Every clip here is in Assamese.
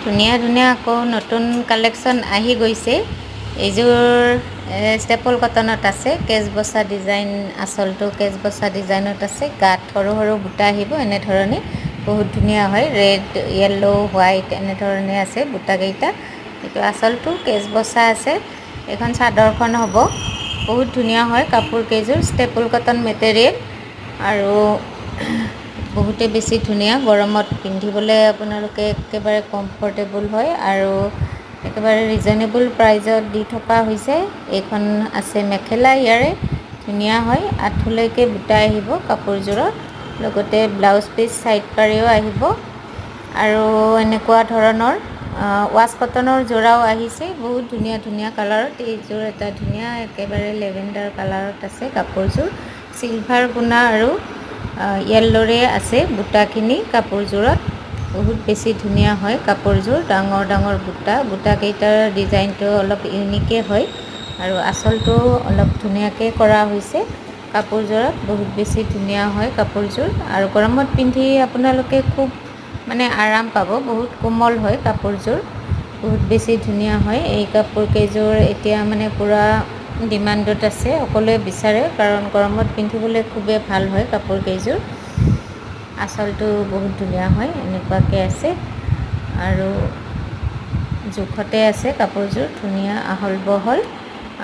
ধুনীয়া ধুনীয়া আকৌ নতুন কালেকশ্যন আহি গৈছে। এইযোৰ ষ্টেপল কটনত আছে, কেচ বচা ডিজাইন, আঁচলটো কেচ বচা ডিজাইনত আছে। গাত সৰু সৰু বুটা আহিব এনেধৰণে, বহুত ধুনীয়া হয়। ৰেড, য়েল্লো, হোৱাইট এনেধৰণে আছে বুটাকেইটা। এইটো আঁচলটো কেচ বচা আছে। এইখন চাদৰখন হ'ব, বহুত ধুনীয়া হয় কাপোৰ কেইযোৰ। ষ্টেপল কটন মেটেৰিয়েল আৰু বহুতে বেছি ধুনীয়া। গৰমত পিন্ধিবলৈ আপোনালোকে একেবাৰে কমফৰ্টেবল হয় আৰু একেবাৰে ৰিজনেবল প্ৰাইজত দি থকা হৈছে। এইখন আছে মেখেলা, ইয়াৰে ধুনীয়া হয়। আঁঠুলৈকে বুটা আহিব কাপোৰযোৰৰ, লগতে ব্লাউজ পিচ চাইড পাৰিও আহিব আৰু এনেকুৱা ধৰণৰ ৱাছ কটনৰ যোৰাও আহিছে, বহুত ধুনীয়া ধুনীয়া কালাৰত। এইযোৰ এটা ধুনীয়া একেবাৰে লেভেণ্ডাৰ কালাৰত আছে কাপোৰযোৰ। চিলভাৰ গুণা আৰু য়েল্ল'ৰে আছে বুটাখিনি কাপোৰযোৰত। বহুত বেছি ধুনীয়া হয় কাপোৰযোৰ, ডাঙৰ ডাঙৰ বুটা। বুটাকেইটাৰ ডিজাইনটো অলপ ইউনিকে হয় আৰু আঁচলটো অলপ ধুনীয়াকৈ কৰা হৈছে কাপোৰযোৰত। বহুত বেছি ধুনীয়া হয় কাপোৰযোৰ আৰু গৰমত পিন্ধি আপোনালোকে খুব মানে আৰাম পাব। বহুত কোমল হয় কাপোৰযোৰ, বহুত বেছি ধুনীয়া হয়। এই কাপোৰ কেইযোৰ এতিয়া মানে পূৰা ডিমাণ্ডত আছে, সকলোৱে বিচাৰে, কাৰণ গৰমত পিন্ধিবলৈ খুবেই ভাল হয় কাপোৰ কেইযোৰ। আঁচলটো বহুত ধুনীয়া হয়, এনেকুৱাকৈ আছে আৰু জোখতে আছে কাপোৰযোৰ, ধুনীয়া আহল বহল।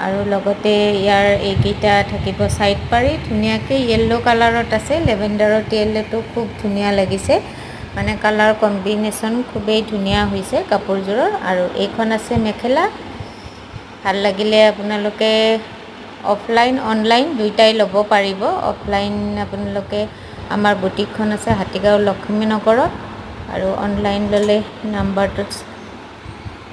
আৰু লগতে ইয়াৰ এইকেইটা থাকিব চাইড পাৰি, ধুনীয়াকৈ য়েল্ল' কালাৰত আছে। লেভেণ্ডাৰত য়েল্ল'টো খুব ধুনীয়া লাগিছে, মানে কালাৰ কম্বিনেশ্যন খুবেই ধুনীয়া হৈছে কাপোৰযোৰৰ। আৰু এইখন আছে মেখেলা। ভাল লাগিলে আপোনালোকে অফলাইন অনলাইন দুইটাই ল'ব পাৰিব। অফলাইন আপোনালোকে আমাৰ বুটিকখন আছে হাতীগাঁও লক্ষ্মীনগৰত, আৰু অনলাইন ল'লে নাম্বাৰটোত